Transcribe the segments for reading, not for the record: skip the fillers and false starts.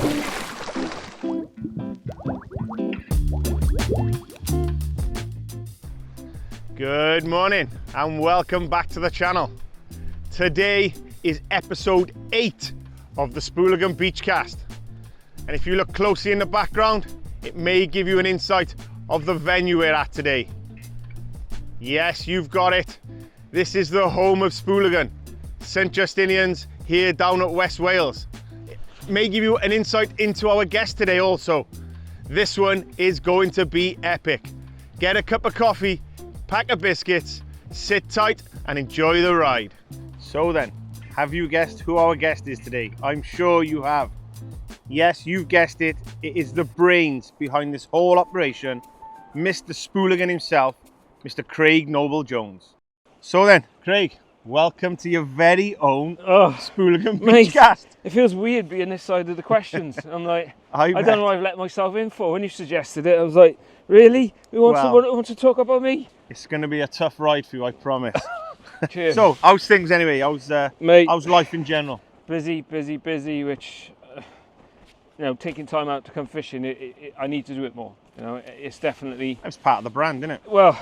Good morning and welcome back to the channel. Today is episode 8 of the Spooligan BeachCast. And if you look closely in the background, it may give you an insight of the venue we're at today. Yes, you've got it. This is the home of Spooligan, St Justinian's here down at West Wales. It may give you an insight into our guest today also. This one is going to be epic. Get a cup of coffee, pack of biscuits, sit tight and enjoy the ride. So then, have you guessed who our guest is today? I'm sure you have. Yes, you've guessed it. It is the brains behind this whole operation, Mr Spooligan himself, Mr Craig Noble-Jones. So then, Craig, welcome to your very own Spooligan BeachCast. It feels weird being this side of the questions. I'm like, I don't know what I've let myself in for. When you suggested it, I was like, really? Someone who wants to talk about me? It's going to be a tough ride for you, I promise. Cheers. So, how's things anyway? How's life in general? Busy, which, taking time out to come fishing, I need to do it more. You know, it's definitely... That's part of the brand, isn't it? Well,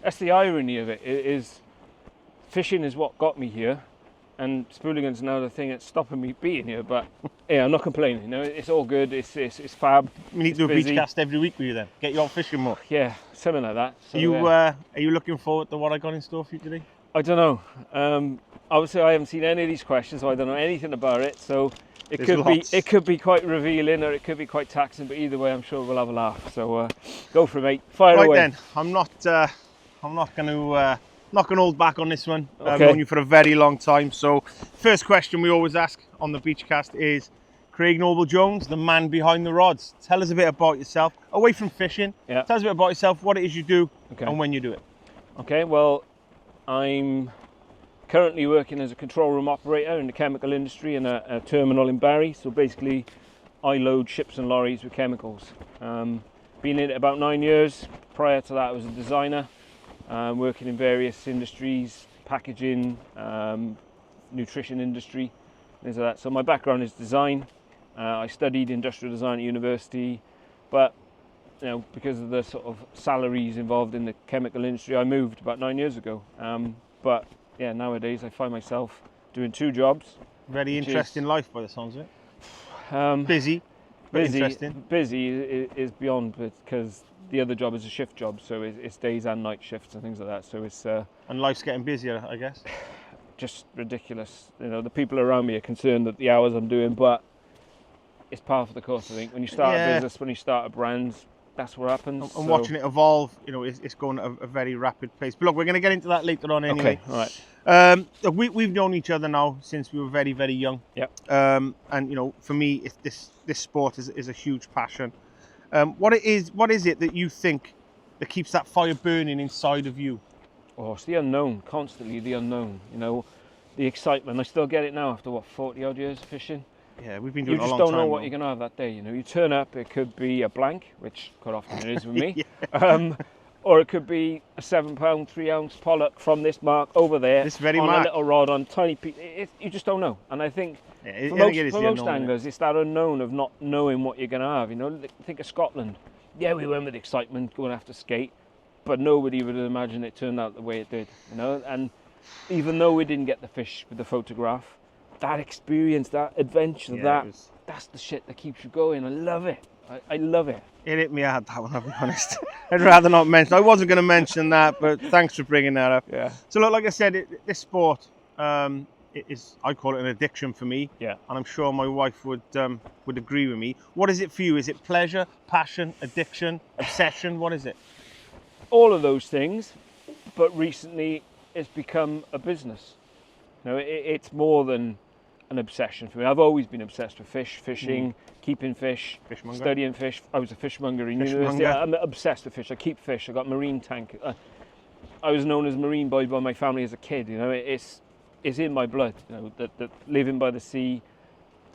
that's the irony of it, fishing is what got me here, and Spooligan's now the thing that's stopping me being here, but yeah, I'm not complaining, you know, it's all good, it's fab. We need to do a BeachCast every week with you then, get you out fishing more. Yeah, something like that. So, are you looking forward to what I got in store for you today? I don't know. Obviously I haven't seen any of these questions, so I don't know anything about it, so it could be quite revealing or it could be quite taxing, but either way I'm sure we'll have a laugh. So go for it, mate. Fire away. Right then, I'm not going to hold back on this one. Okay. I've known you for a very long time. So first question we always ask on the BeachCast is, Craig Noble-Jones, the man behind the rods. Tell us a bit about yourself, away from fishing. Yeah. Tell us a bit about yourself, what it is you do and when you do it. Okay, well, I'm currently working as a control room operator in the chemical industry in a terminal in Barry. So basically, I load ships and lorries with chemicals. Been in it about 9 years. Prior to that, I was a designer, working in various industries, packaging, nutrition industry, things like that. So my background is design. I studied industrial design at university, but because of the sort of salaries involved in the chemical industry, I moved about 9 years ago. But yeah, nowadays I find myself doing 2 jobs. Very interesting life by the sounds of it. Busy, but interesting. Busy is beyond, because the other job is a shift job, so it's days and night shifts and things like that. So it's and life's getting busier, I guess. Just ridiculous. The people around me are concerned at the hours I'm doing, but it's par for the course. I think when you start a business, when you start a brand, that's what happens. And watching it evolve, it's going at a very rapid pace. But look, we're going to get into that later on anyway. Okay, all right. We've known each other now since we were very, very young. Yep. And for me, this sport is a huge passion. What is it that you think that keeps that fire burning inside of you? Oh, it's the unknown, constantly the unknown. The excitement. I still get it now after 40 odd years of fishing. Yeah, we've been doing it a long time. You just don't know what you're going to have that day. You turn up, it could be a blank, which quite often it is with me, or it could be a 7 pound, 3 ounce pollock from this mark over there, this very on mark. A little rod on tiny piece. You just don't know. And I think for most anglers, it's that unknown of not knowing what you're going to have. Think of Scotland. Yeah, we went with excitement going after skate, but nobody would have imagined it turned out the way it did. And even though we didn't get the fish with the photograph, that experience, that adventure, that's the shit that keeps you going. I love it. I love it. It hit me hard, that one, I'll be honest. I'd rather not mention. I wasn't going to mention that, but thanks for bringing that up. Yeah. So look, like I said, this sport, I call it an addiction for me. Yeah. And I'm sure my wife would agree with me. What is it for you? Is it pleasure, passion, addiction, obsession? What is it? All of those things, but recently it's become a business. It's more than an obsession for me. I've always been obsessed with fishing, keeping fish, studying fish. I was a fishmonger in university. I'm obsessed with fish. I keep fish. I got a marine tank. I was known as marine boy by my family as a kid. It's in my blood. That living by the sea,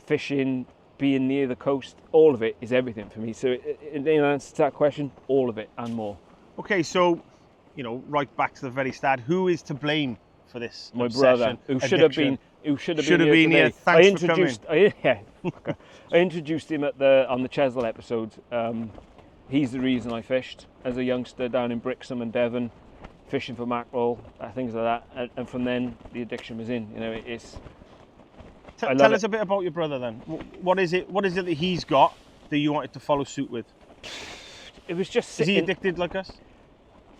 fishing, being near the coast, all of it is everything for me. So in answer to that question, all of it and more. Okay, so right back to the very start, who is to blame for this My obsession, brother, who who should have Should been have been here. today. Thanks for coming. I introduced him on the Chesil episode. He's the reason I fished as a youngster down in Brixham and Devon, fishing for mackerel, things like that. And from then, the addiction was in. You know, it's. Tell us a bit about your brother then. What is it that he's got that you wanted to follow suit with? It was just Is sitting. he addicted like us?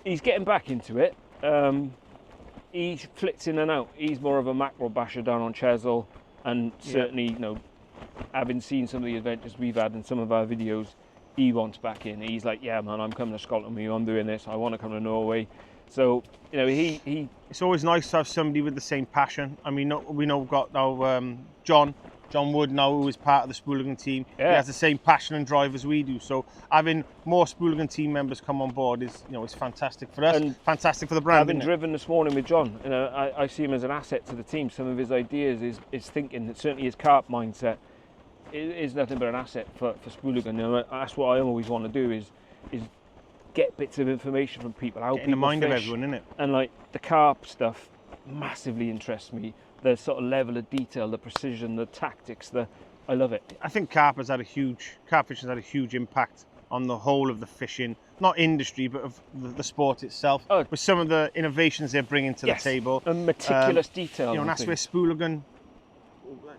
He's getting back into it. He flits in and out. He's more of a mackerel basher down on Chesil, and certainly, you know, having seen some of the adventures we've had in some of our videos, he wants back in. He's like, yeah, man, I'm coming to Scotland with you. I'm doing this. I want to come to Norway. So, you know, he. It's always nice to have somebody with the same passion. I mean, we know we've got now John Wood now, who is part of the Spooligan team. Yeah. He has the same passion and drive as we do. So having more Spooligan team members come on board is, you know, it's fantastic for us, and fantastic for the brand. Having driven this morning with John, you know, I see him as an asset to the team. Some of his ideas, his thinking, certainly his carp mindset, is nothing but an asset for Spooligan. You know, that's what I always want to do is get bits of information from people, how Get in the people mind fish. of everyone, innit? And like the carp stuff massively interests me. The sort of level of detail, the precision, the tactics, I love it. I think carp fishing has had a huge impact on the whole of the fishing, not industry, but of the sport itself. Oh. With some of the innovations they're bringing to the table. And meticulous detail. You know, and that's where Spooligan,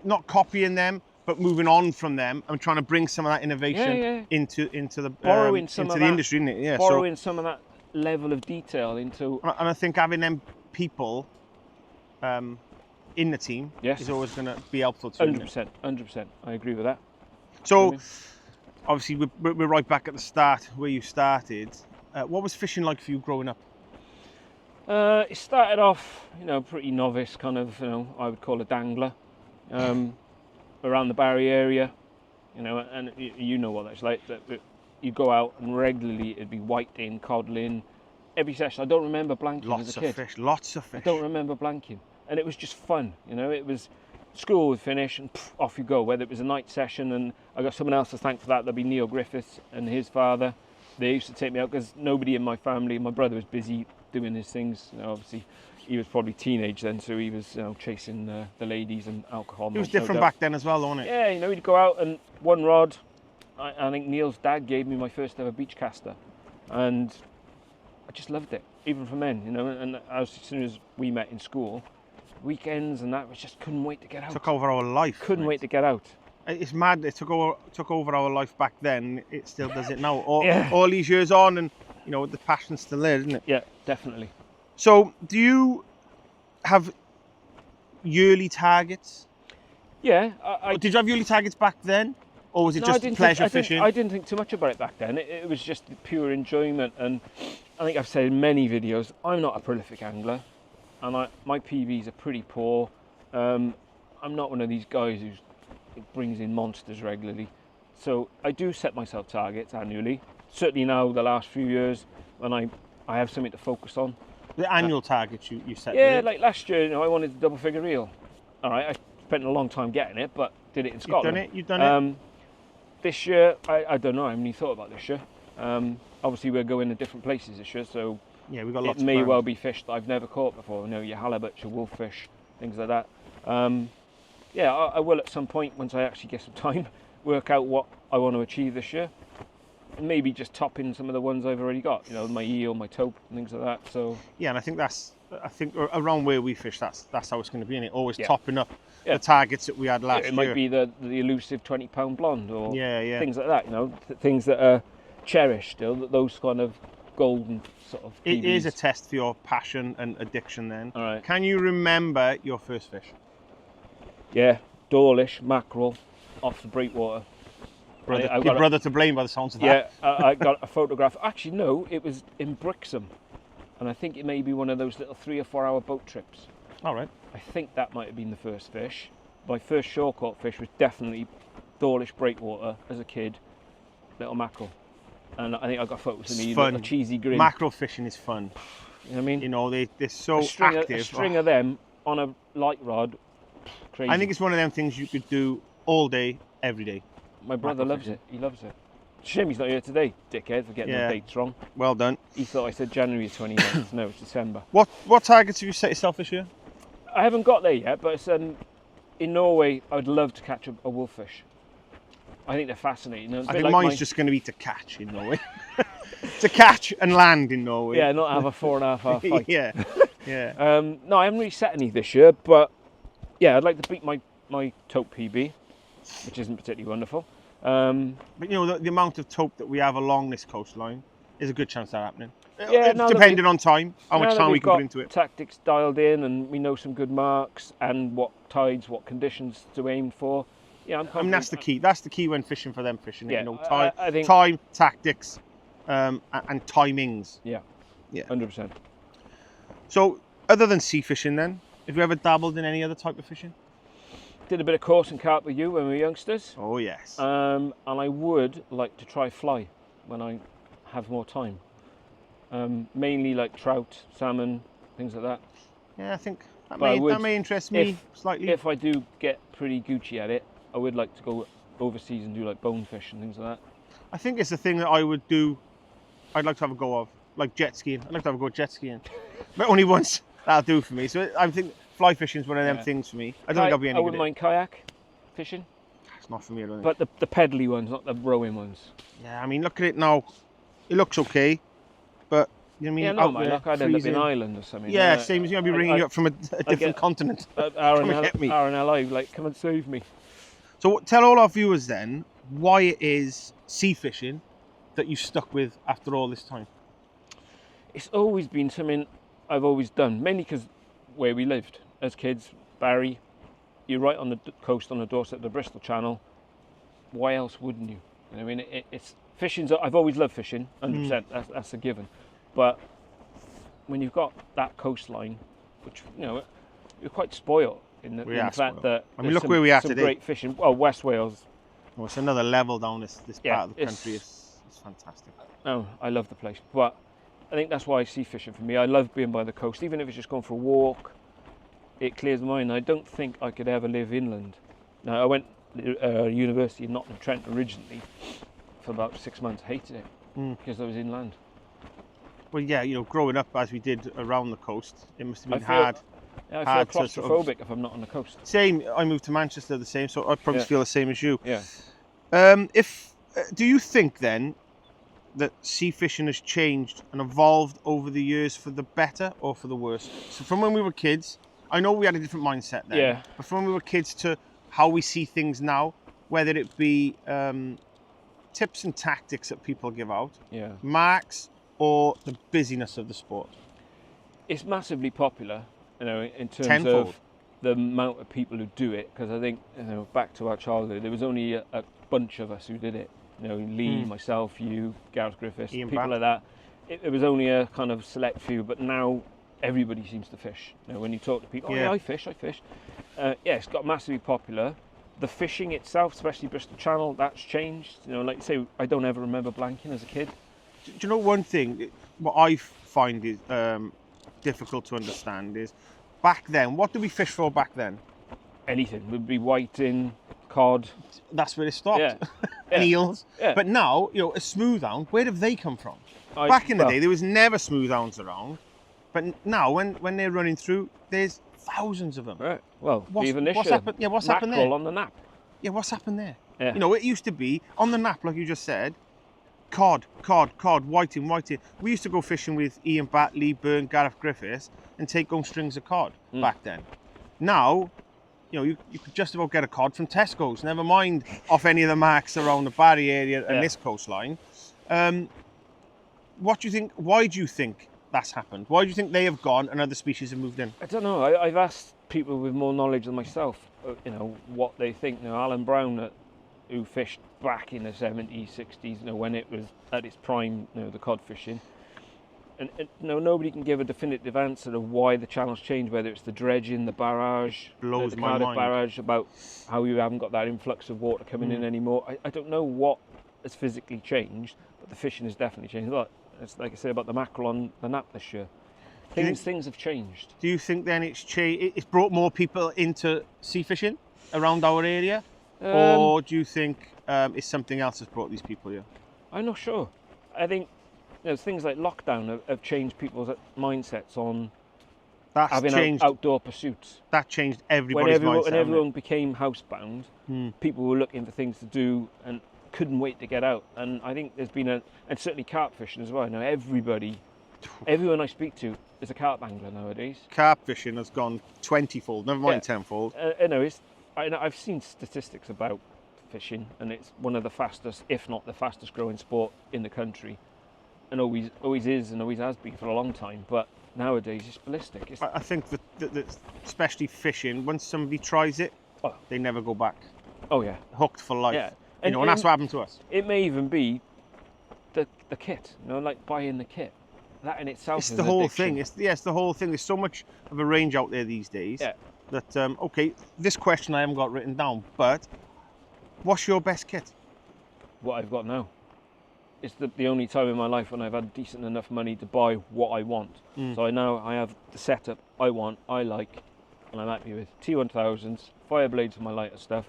not copying them, but moving on from them and trying to bring some of that innovation into the borrowing some into of the that, industry, isn't it? Yeah. Borrowing some of that level of detail into. And I think having them people in the team is always going to be helpful to 100%. I agree with that. So, obviously, we're right back at the start where you started. What was fishing like for you growing up? It started off, you know, pretty novice, kind of, you know, I would call a dangler. Around the Barry area, you know, and you know what that's like. That you go out and regularly it'd be whiting, codling, every session. I don't remember blanking as a kid. Lots of fish. I don't remember blanking, and it was just fun, you know. It was school would finish and off you go. Whether it was a night session, and I got someone else to thank for that. There'd be Neil Griffiths and his father. They used to take me out because nobody in my family. My brother was busy doing his things. You know, obviously, he was probably teenage then, so he was, you know, chasing the ladies and alcohol. It was different back then as well, wasn't it? Yeah, you know, he'd go out and one rod. I think Neil's dad gave me my first ever BeachCaster, and I just loved it, even from then, you know. And as soon as we met in school, weekends and that, we just couldn't wait to get out. Took over our life. Couldn't wait to get out. It's mad. It took over our life back then. It still does it now. All these years on, and you know, the passion's still there, isn't it? Yeah, definitely. So, do you have yearly targets? Yeah. Did you have yearly targets back then? Or was it just pleasure fishing? I didn't think too much about it back then. It was just pure enjoyment. And I think I've said in many videos, I'm not a prolific angler. And my PBs are pretty poor. I'm not one of these guys who brings in monsters regularly. So I do set myself targets annually. Certainly now, the last few years, when I have something to focus on. The annual targets you set? Yeah, like last year, you know, I wanted a double figure reel. All right, I spent a long time getting it, but did it in Scotland. You've done it. This year, I don't know. I haven't really thought about this year. Obviously, we're going to different places this year, so yeah, we got lots. It may well be fish that I've never caught before. You know, your halibut, your wolffish, things like that. Yeah, I will at some point, once I actually get some time, work out what I want to achieve this year. And maybe just top in some of the ones I've already got, you know, my eel, my taupe, and things like that. So yeah, and I think around where we fish, that's how it's going to be, innit? Always topping up the targets that we had last year. It might be the elusive 20-pound blonde or things like that, you know, things that are cherished still, those kind of golden sort of PBs. It is a test for your passion and addiction then. All right. Can you remember your first fish? Yeah, Dawlish, mackerel, off the breakwater. Your brother to blame by the sounds of that. Yeah, I got a photograph. Actually, no, it was in Brixham. And I think it may be one of those little 3 or 4 hour boat trips. All right. I think that might have been the first fish. My first shore caught fish was definitely Dawlish breakwater as a kid, little mackerel. And I think I got photos of me with a cheesy grin. Mackerel fishing is fun. You know what I mean? You know, they're so active. A string of them on a light rod, crazy. I think it's one of them things you could do all day, every day. My brother loves it. He loves it. Shame he's not here today, dickhead, for getting the dates wrong. Well done. He thought I said January 29th. No, it's December. What targets have you set yourself this year? I haven't got there yet, but it's in Norway, I'd love to catch a wolffish. I think they're fascinating. I think mine's just going to be to catch in Norway. To catch and land in Norway. Yeah, not have a 4.5 hour fight. Yeah. No, I haven't really set any this year, but yeah, I'd like to beat my tope PB, which isn't particularly wonderful. But the amount of tope that we have along this coastline is a good chance of that happening. Yeah, depending on time, how much time we can put into it. Tactics dialed in, and we know some good marks and what tides, what conditions to aim for. Yeah, that's the key. That's the key when fishing for them fishing. Yeah, I think time, tactics, and timings. Yeah, 100%. So, other than sea fishing, then, have you ever dabbled in any other type of fishing? Did a bit of course and carp with you when we were youngsters. Oh yes. And I would like to try fly when I have more time. Mainly like trout, salmon, things like that. Yeah, I think that may interest me slightly. If I do get pretty Gucci at it, I would like to go overseas and do like bonefish and things like that. I think it's a thing that I would do. I'd like to have a go of, like jet skiing. I'd like to have a go at jet skiing, but only once. That'll do for me. So I think fly fishing is one of them things for me. I don't think I'll be any good. I wouldn't mind kayak fishing. It's not for me, I don't think. But the pedally ones, not the rowing ones. Yeah, I mean, look at it now. It looks okay, but you know what I mean? Yeah, not my luck. I'd end up in Ireland or something. Yeah, same as you. I'd be ringing you up from a different continent. RNLI, like, come and save me. So tell all our viewers then why it is sea fishing that you stuck with after all this time. It's always been something I've always done, mainly because where we lived as kids, Barry, you're right on the coast, on the doorstep of the Bristol Channel. Why else wouldn't you? I mean, it's fishing. I've always loved fishing, 100%. That's a given. But when you've got that coastline, which you're quite spoiled in the fact that I mean, look where we are today. Great fishing. Well, West Wales. Well, it's another level down this part of the country. It's fantastic. Oh, I love the place, but I think that's why I sea fishing for me. I love being by the coast, even if it's just going for a walk. It clears the mind. I don't think I could ever live inland. Now, I went to university in Nottingham-Trent originally for about 6 months. Hated it because I was inland. Well, yeah, growing up as we did around the coast, it must have been hard. I feel claustrophobic if I'm not on the coast. Same. I moved to Manchester the same, so I'd probably feel the same as you. Yeah. Do you think then that sea fishing has changed and evolved over the years for the better or for the worse? So from when we were kids, I know we had a different mindset then, but from when we were kids to how we see things now, whether it be tips and tactics that people give out, marks, or the busyness of the sport. It's massively popular, in terms of the amount of people who do it, because I think, back to our childhood, there was only a bunch of us who did it. Lee, myself, you, Gareth Griffiths, people like that. It was only a kind of select few, but now everybody seems to fish. When you talk to people, I fish. It's got massively popular. The fishing itself, especially Bristol Channel, that's changed. Like you say, I don't ever remember blanking as a kid. Do you know one thing? What I find is difficult to understand is, back then, what did we fish for back then? Anything. Would be whiting, cod. That's where it stopped. And eels. Yeah. But now, a smooth hound, where have they come from? Back in the day, there was never smooth hounds around. But now, when they're running through, there's thousands of them. Right. Well, what's happened? Yeah, what's happened there? On the nap. Yeah, what's happened there? Yeah. It used to be on the nap, like you just said. Cod, whiting. We used to go fishing with Ian Batt, Lee Byrne, Gareth Griffiths, and take home strings of cod back then. Now, you could just about get a cod from Tesco's, never mind off any of the marks around the Barry area and this coastline. What do you think? Why do you think that's happened? Why do you think they have gone and other species have moved in? I don't know. I've asked people with more knowledge than myself, what they think. Alan Brown, who fished back in the 70s, 60s, when it was at its prime, the cod fishing. And nobody can give a definitive answer of why the channel's changed, whether it's the dredging, the barrage, the Cardiff barrage, about how you haven't got that influx of water coming in anymore. I don't know what has physically changed, but the fishing has definitely changed. It's like I said about the mackerel on the nap this year. Things have changed. Do you think then it's brought more people into sea fishing around our area? Or do you think it's something else that's brought these people here? I'm not sure. I think things like lockdown have changed people's mindsets on That's having changed. outdoor pursuits. That changed everybody's mindset. When everyone became housebound, people were looking for things to do and couldn't wait to get out. And I think there's been and certainly carp fishing as well. I know everyone I speak to is a carp angler nowadays. Carp fishing has gone 20-fold, never mind 10-fold. I've seen statistics about fishing, and it's one of the fastest, if not the fastest growing sport in the country, and always is and always has been for a long time. But nowadays it's ballistic. I think that especially fishing, once somebody tries it, they never go back. Oh yeah, hooked for life. Yeah, and that's what happened to us. It may even be the kit, like buying the kit. That in itself it's is the whole addiction. thing. It's the whole thing. There's so much of a range out there these days. Yeah. That okay, this question I haven't got written down, but what's your best kit? What I've got now. It's the only time in my life when I've had decent enough money to buy what I want. So I have the setup I want, I like, and I'm happy with. T1000s, fire blades for my lighter stuff,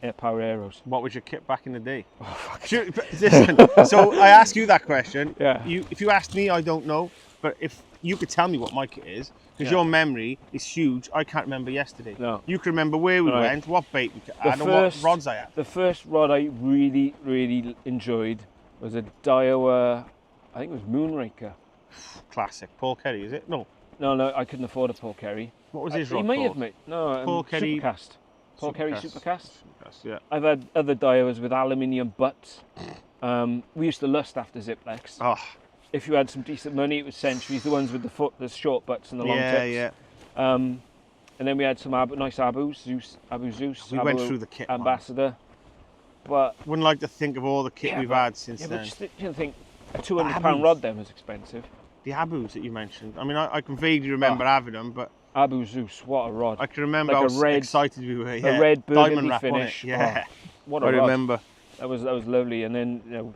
air power arrows. What was your kit back in the day? Oh, fuck. Listen, so I ask you that question. Yeah. If you asked me, I don't know. But if you could tell me what my kit is, because your memory is huge, I can't remember yesterday. No. You can remember where we went, what bait we had, and what rods I had. The first rod I really, really enjoyed was a Daiwa, I think it was Moonraker. Classic. Paul Kerry, is it? No, I couldn't afford a Paul Kerry. What was his rod He may called? have, mate. No, Paul Kerry. Supercast. Paul Kerry Supercast. Yeah. I've had other Daiwas with aluminium butts. We used to lust after Ziplex. Oh. If you had some decent money, it was Centuries, the ones with the short butts and the long tips. Yeah. And then we had some nice Abus, Abu Zeus. We went through the kit, Ambassador. But wouldn't like to think of all the kit we've had since then. But just think a £200 rod then was expensive. The Abus that you mentioned. I mean, I can vaguely remember having them, but Abu Zeus, what a rod! I can remember like how excited we were. Yeah. A red burgundy diamond wrap finish. on it. Yeah, what a I rod. remember. That was lovely. And then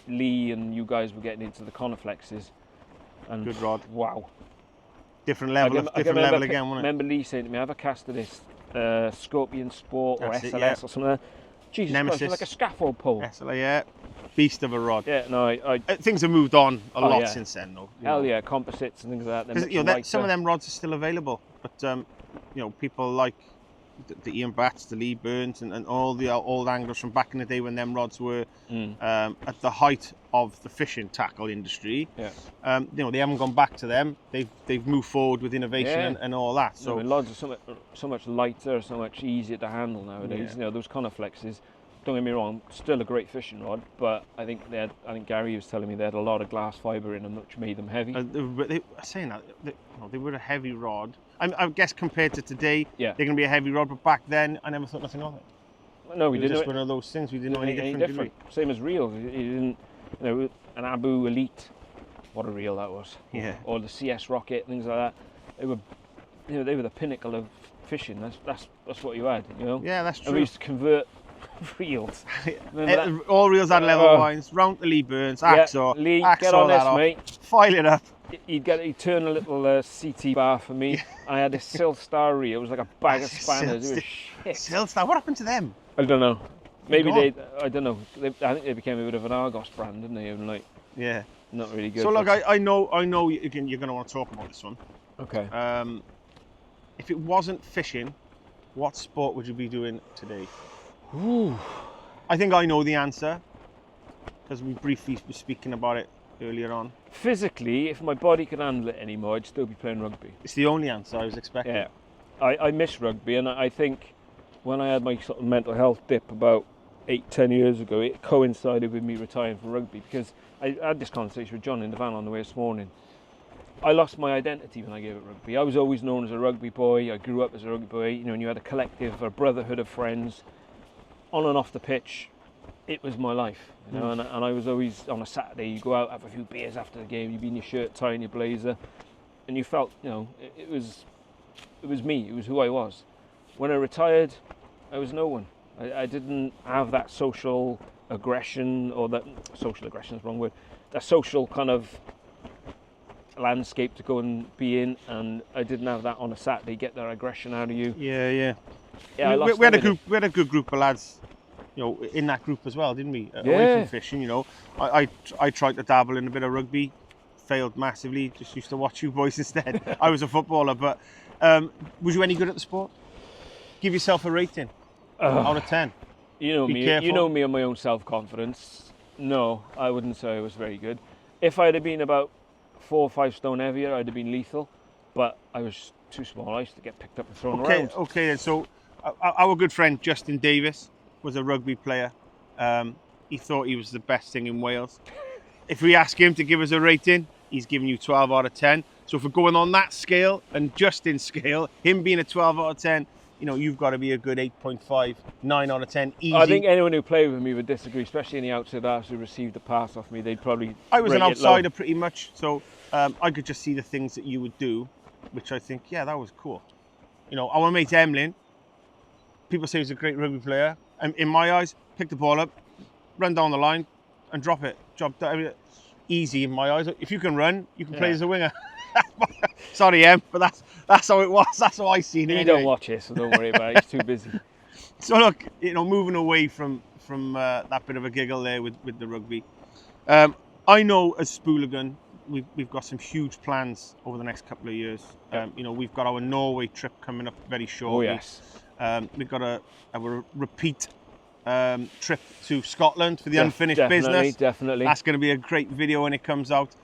Lee and you guys were getting into the Coniflexes. And good rod. Wow. Different level again, wasn't it? Remember Lee saying to me, "I have a cast of this Scorpion Sport or That's SLS or something." Jesus Nemesis. Christ, it's like a scaffold pole. SLS, yeah. Beast of a rod. Yeah, no, things have moved on a lot since then, though. Hell yeah, composites and things like that. Some of them rods are still available, but people like the Ian Batts, the Lee Burns, and all the old anglers from back in the day when them rods were at the height of the fishing tackle industry. Yeah. They haven't gone back to them. They've moved forward with innovation and all that. So rods are so much lighter, so much easier to handle nowadays. Yeah. Those Coniflexes. Don't get me wrong, still a great fishing rod, but I think Gary was telling me they had a lot of glass fibre in them, which made them heavy. Saying that, they were a heavy rod. I guess compared to today, they're going to be a heavy rod, but back then, I never thought nothing of it. No, we didn't. It was just one of those things. We didn't know any different. Same as reels. You didn't, an Abu Elite, what a reel that was. Yeah. Or the CS Rocket, things like that. They were the pinnacle of fishing. That's what you had. Yeah, that's true. And we used to convert reels. All reels had level lines, round the Lee Burns, Axor, Lee, get on this, mate. File it up. He'd turn a little CT bar for me. I had a Silstar reel. It was like a bag of spanners. It was shit. Silstar, what happened to them? I don't know. Maybe I don't know. I think they became a bit of an Argos brand, didn't they? And not really good. So look, I know again you're going to want to talk about this one. Okay. If it wasn't fishing, what sport would you be doing today? Ooh. I think I know the answer because we briefly were speaking about it earlier on. Physically, if my body could handle it anymore, I'd still be playing rugby. It's the only answer I was expecting. Yeah, I miss rugby, and I think when I had my sort of mental health dip about 8-10 years ago, it coincided with me retiring from rugby, because I had this conversation with John in the van on the way this morning. I lost my identity when I gave up rugby. I was always known as a rugby boy. I grew up as a rugby boy. And you had a collective, a brotherhood of friends on and off the pitch. It was my life, and I was always, on a Saturday, you go out, have a few beers after the game, you'd be in your shirt, tie and your blazer, and you felt, it was me, it was who I was. When I retired, I was no one. I didn't have that social aggression, or that, social aggression is the wrong word, that social kind of landscape to go and be in, and I didn't have that on a Saturday, get their aggression out of you. Yeah, I lost we had a good group of lads, in that group as well, didn't we? Away from fishing, I tried to dabble in a bit of rugby failed massively. Just used to watch you boys instead. I was a footballer, but was you any good at the sport? Give yourself a rating out of 10. You know Be me. careful. You know me and my own self-confidence. No, I wouldn't say I was very good. If I'd have been about 4 or 5 stone heavier, I'd have been lethal. But I was too small. I used to get picked up and thrown around. Okay then. So our good friend Justin Davis was a rugby player. He thought he was the best thing in Wales. If we ask him to give us a rating, he's giving you 12 out of 10. So if we're going on that scale and Justin's scale, him being a 12 out of 10, you know, you've got to be a good 8.5, 9 out of 10, easy. I think anyone who played with me would disagree, especially in the outside halves who received a pass off me. They'd probably. I was an rate it low. outsider pretty much, so I could just see the things that you would do, which I think, yeah, that was cool. You know, our mate Emlyn, people say he's a great rugby player, and in my eyes, pick the ball up, run down the line, and drop it. Easy in my eyes. If you can run, you can play as a winger. Sorry, Em, but that's how it was. That's how I seen it. He anyway. don't watch it, so don't worry about it. He's too busy. So look, you know, moving away from that bit of a giggle there with the rugby. I know as Spooligan, we've got some huge plans over the next couple of years. You know, we've got our Norway trip coming up very shortly. Oh yes. We've got a repeat trip to Scotland for the unfinished business. Definitely. That's going to be a great video when it comes out.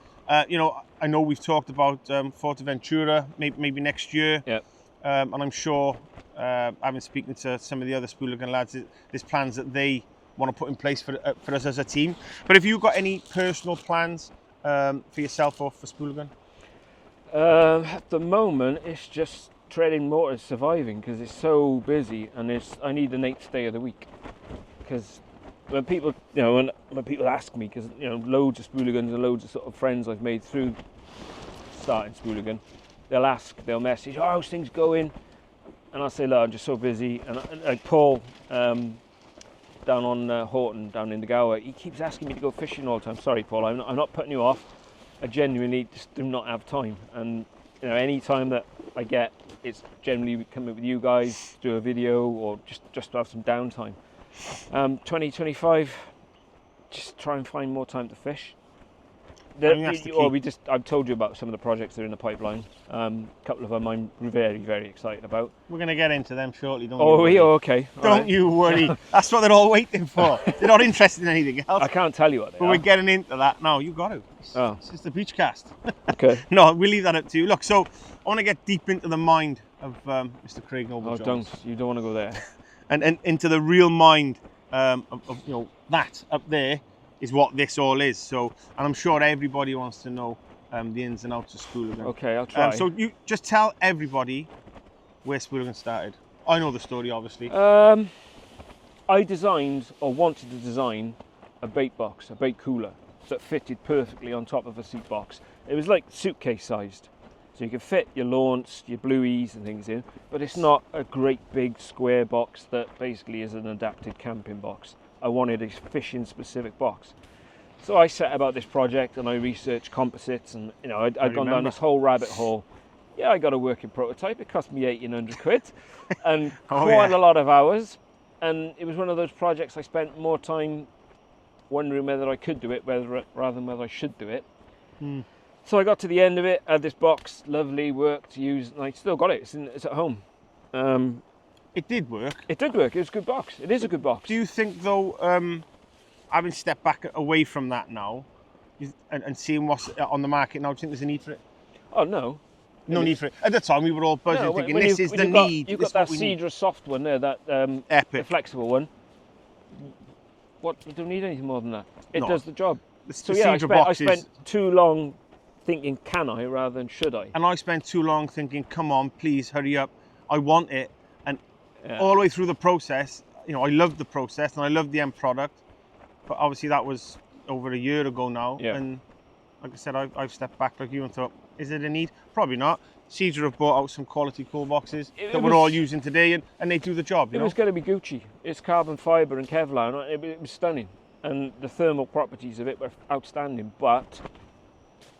You know, I know we've talked about Forteventura maybe next year. Yep. And I'm sure, I've been speaking to some of the other Spooligan lads, there's plans that they want to put in place for us as a team. But have you got any personal plans for yourself or for Spooligan? At the moment, it's just treading water, surviving, because it's so busy, and I need an 8th day of the week. Because when people, you know, when people ask me, because you know, loads of Spooligans and loads of sort of friends I've made through starting Spooligan, they'll message, oh, how's things going? And I'll say, look, I'm just so busy. And like Paul, down on Horton, down in the Gower, he keeps asking me to go fishing all the time. Sorry, Paul, I'm not putting you off. I genuinely just do not have time. And you know, any time that I get, it's generally coming with you guys, do a video, or just to have some downtime. 2025, just try and find more time to fish. I've told you about some of the projects that are in the pipeline. A couple of them I'm very, very excited about. We're going to get into them shortly, don't we? you? Oh, okay. Don't you worry. That's what they're all waiting for. They're not interested in anything else. I can't tell you what they are. But we're getting into that. No, you got to. Oh. This is the BeachCast. Okay. No, we'll leave that up to you. Look, so I want to get deep into the mind of Mr. Craig Noble-Jones. Oh, you don't want to go there. and into the real mind of you know, that up there is what this all is. So, and I'm sure everybody wants to know the ins and outs of Spooligan. Okay, I'll try. So you just tell everybody where Spooligan started. I know the story, obviously. I designed, or wanted to design, a bait box, a bait cooler that fitted perfectly on top of a seat box. It was like suitcase sized. So you can fit your launch, your blueies and things in, but it's not a great big square box that basically is an adapted camping box. I wanted a fishing specific box. So I set about this project and I researched composites, and you know, I'd gone down this whole rabbit hole. Yeah, I got a working prototype. It cost me 1,800 quid and quite a lot of hours. And it was one of those projects I spent more time wondering whether I could do it rather than whether I should do it. So I got to the end of it, had this box, lovely, worked, used, and I still got it. It's at home. It did work. It did work. It was a good box. It is a good box. Do you think, though, having stepped back away from that now and seeing what's on the market now, do you think there's a need for it? Oh, no. No need for it. At the time, we were all buzzing, thinking, this is the need. You've got that Cedra soft one there, that Epic. The flexible one. What? We don't need anything more than that. It does the job. So yeah, I spent too long thinking, can I, rather than should I? And I spent too long thinking, come on, please, hurry up. I want it. And all the way through the process, you know, I loved the process and I loved the end product. But obviously that was over a year ago now. Yeah. And like I said, I've stepped back like you and thought, is it a need? Probably not. Cedar have bought out some quality cool boxes that we're all using today, and they do the job. It was going to be Gucci. It's carbon fibre and Kevlar. It was stunning. And the thermal properties of it were outstanding. But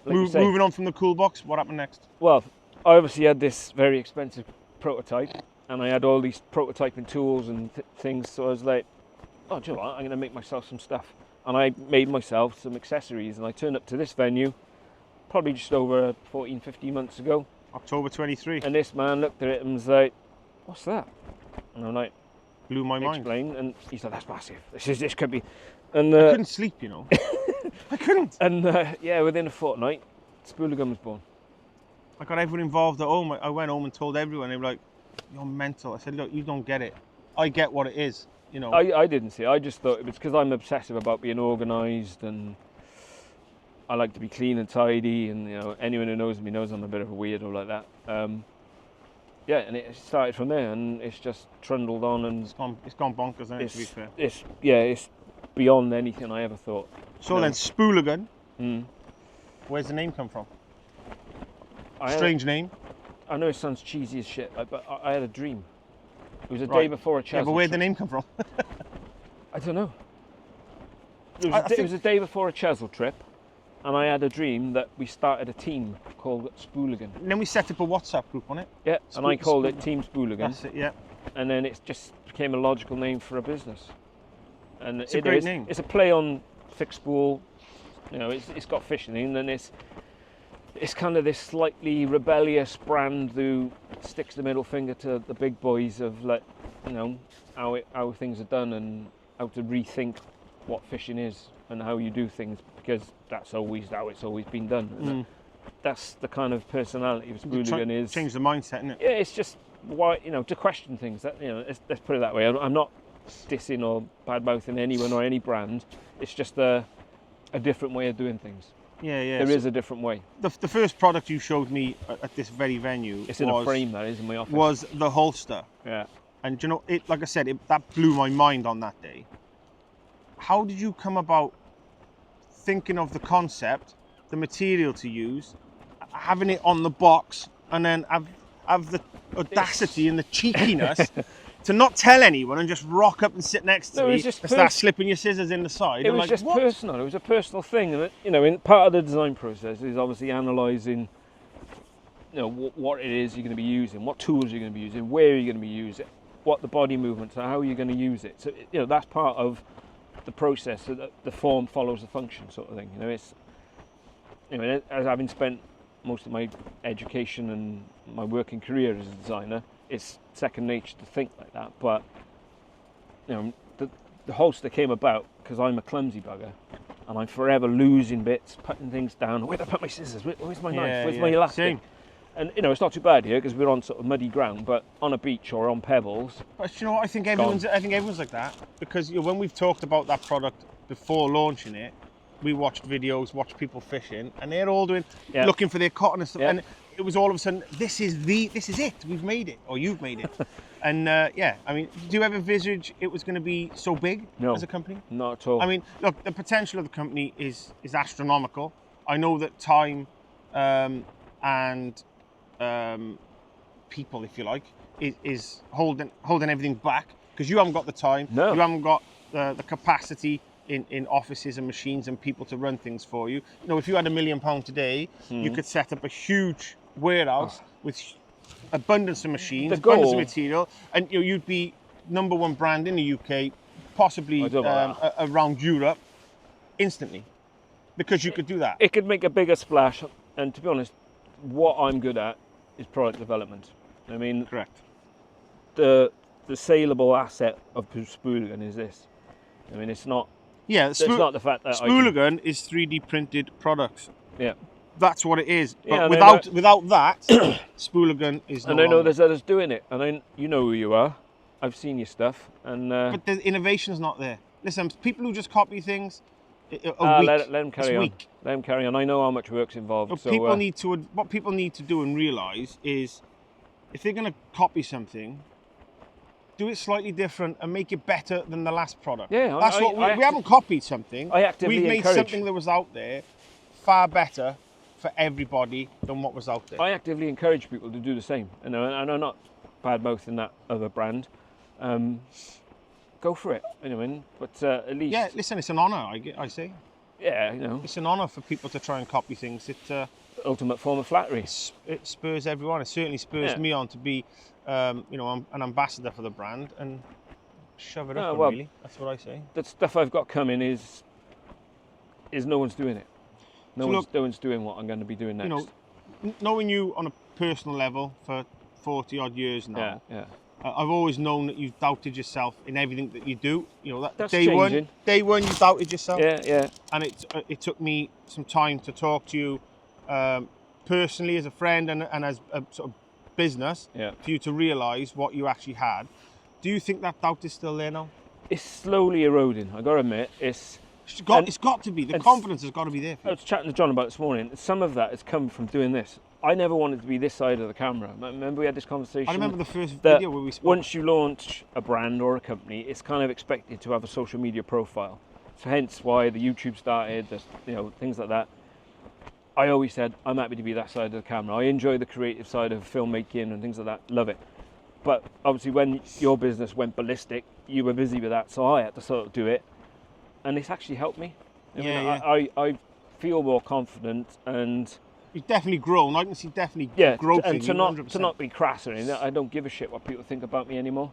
moving on from the cool box, what happened next? Well, I obviously had this very expensive prototype, and I had all these prototyping tools and things. So I was like, oh, do you know what? I'm going to make myself some stuff. And I made myself some accessories, and I turned up to this venue probably just over 14, 15 months ago. October 23. And this man looked at it and was like, "What's that?" And I'm like, Blew my mind. explain, and he's like, "That's massive. This could be." And I couldn't sleep, you know. I couldn't. And yeah, within a fortnight, Spooligan was born. I got everyone involved at home. I went home and told everyone. They were like, "You're mental." I said, "Look, you don't get it. I get what it is, you know." I didn't see it. I just thought it was because I'm obsessive about being organised, and I like to be clean and tidy, and anyone who knows me knows I'm a bit of a weirdo like that. Yeah, and it started from there, and it's just trundled on, and it's gone bonkers, hasn't it, to be fair. It's beyond anything I ever thought. So then, Spooligan, Mm. where's the name come from? I Strange name. I know it sounds cheesy as shit, but I had a dream. It was a day Right. before a Chesel Yeah, but where'd the trip. name come from? I don't know. It I was, it was a day before a Chesel trip, and I had a dream that we started a team called Spooligan. And then we set up a WhatsApp group on it. Yeah, and I called it Spooligan. Team Spooligan. That's it, yeah. And then it just became a logical name for a business. And It's a great name. It's a play on fixed spool. It's got fishing in, and it's kind of this slightly rebellious brand who sticks the middle finger to the big boys of how things are done and how to rethink what fishing is and how you do things, because that's always how it's always been done. And that's the kind of personality of Spooligan is. Change the mindset, isn't it? Yeah, it's just why to question things. That let's put it that way. I'm not dissing or bad mouthing anyone or any brand. It's just a different way of doing things. Yeah, yeah. There is a different way. The first product you showed me at this very venue It's in a frame, that is, in my office. was the holster. Yeah. And like I said, that blew my mind on that day. How did you come about thinking of the concept, the material to use, having it on the box, and then have the audacity and the cheekiness to not tell anyone and just rock up and sit next to me and start slipping your scissors in the side? It was just personal. It was a personal thing, and in part of the design process is obviously analysing, what it is you're going to be using, what tools you're going to be using, where you're going to be using it, what the body movements are, how you're going to use it. So that's part of the process. So that the form follows the function, sort of thing. It's as having spent most of my education and my working career as a designer, it's second nature to think like that. But the holster came about because I'm a clumsy bugger, and I'm forever losing bits, putting things down. Where'd I put my scissors? Where's my knife? Where's my elastic? Same. And it's not too bad here because we're on sort of muddy ground, but on a beach or on pebbles. But you know what? I think everyone's like that, because when we've talked about that product before launching it, we watched videos, watched people fishing, and they're all looking for their cotton and stuff. And it was all of a sudden, this is it. We've made it, or you've made it. And I mean, do you ever envisage it was going to be so big as a company? Not at all. I mean, look, the potential of the company is astronomical. I know that time and people, if you like, is holding everything back, because you haven't got the time. No. You haven't got the capacity in offices and machines and people to run things for you. If you had £1 million today, you could set up a huge warehouse with abundance of machines, abundance of material, and you'd be #1 brand in the UK, possibly around Europe, instantly, because you could do that. It could make a bigger splash, and to be honest, what I'm good at is product development. I mean, correct. The saleable asset of Spooligan is this. I mean, it's not. Yeah, it's not the fact that Spooligan is 3D printed products. Yeah, that's what it is. But yeah, without that, Spooligan is. And I know there's others doing it, and you know who you are. I've seen your stuff, and but the innovation's not there. Listen, people who just copy things. Let them carry on. Let them carry on. I know how much work's involved. What so people need to do and realise is, if they're going to copy something, do it slightly different and make it better than the last product. Yeah, that's what we haven't copied something. We've made something that was out there far better for everybody than what was out there. I actively encourage people to do the same. And I'm not bad mouthing that other brand. Go for it, but at least. Yeah, listen, it's an honour. I say. Yeah, it's an honour for people to try and copy things. It's ultimate form of flattery. It spurs everyone. It certainly spurs me on to be, an ambassador for the brand and shove it up. Really, that's what I say. The stuff I've got coming is no one's doing it. No one's doing what I'm going to be doing next. You know, knowing you on a personal level for 40 odd years now, I've always known that you've doubted yourself in everything that you do. You know, That's day changing. one you doubted yourself. Yeah. And it took me some time to talk to you personally as a friend and as a sort of business for you to realise what you actually had. Do you think that doubt is still there now? It's slowly eroding. I got to admit, it's got to be. The confidence has got to be there for you. I was chatting to John about it this morning. Some of that has come from doing this. I never wanted to be this side of the camera. Remember we had this conversation? I remember the first video where we spoke. Once you launch a brand or a company, it's kind of expected to have a social media profile. So hence why the YouTube started, things like that. I always said, I'm happy to be that side of the camera. I enjoy the creative side of filmmaking and things like that. Love it. But obviously when your business went ballistic, you were busy with that. So I had to sort of do it. And it's actually helped me. I feel more confident and... You've definitely grown. I can see growth and in you, 100%. to not be crass or anything. I don't give a shit what people think about me anymore.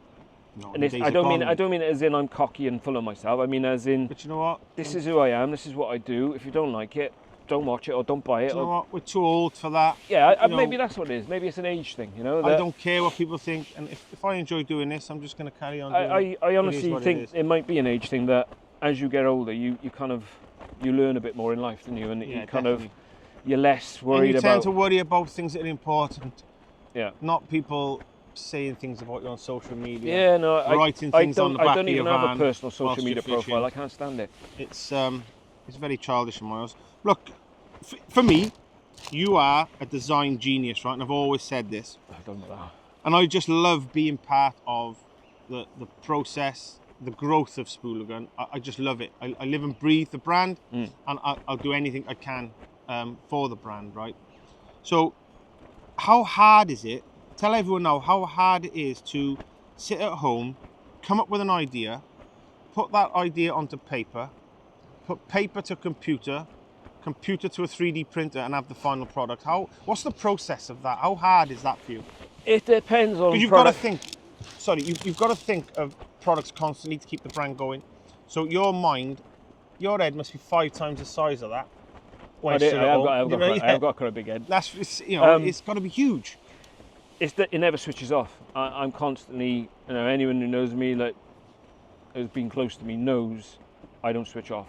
No, and I don't mean it as in I'm cocky and full of myself. I mean as in. But you know what? This is who I am. This is what I do. If you don't like it, don't watch it or don't buy it. Do you know what? We're too old for that. Yeah, maybe that's what it is. Maybe it's an age thing. You know. I don't care what people think, and if I enjoy doing this, I'm just going to carry on doing it. I honestly think it might be an age thing that as you get older, you learn a bit more in life, don't you? And you kind of. You're less worried about... You tend to worry about things that are important. Yeah. Not people saying things about you on social media. Yeah, no, writing things on the back of your van. I don't even have a personal social media profile. I can't stand it. It's very childish in my eyes. Look, for me, you are a design genius, right? And I've always said this. I don't know. And I just love being part of the process, the growth of Spooligan. I just love it. I live and breathe the brand, and I'll do anything I can for the brand, right? So how hard is it, tell everyone now how hard it is to sit at home, come up with an idea, put that idea onto paper, put paper to computer to a 3D printer and have the final product? What's the process of that? How hard is that for you? It depends on you've got to think you've got to think of products constantly to keep the brand going. So your head must be 5 times the size of that. I've got quite a big head. It's got to be huge. It's that it never switches off. I'm constantly, anyone who knows me, like, has been close to me, knows I don't switch off.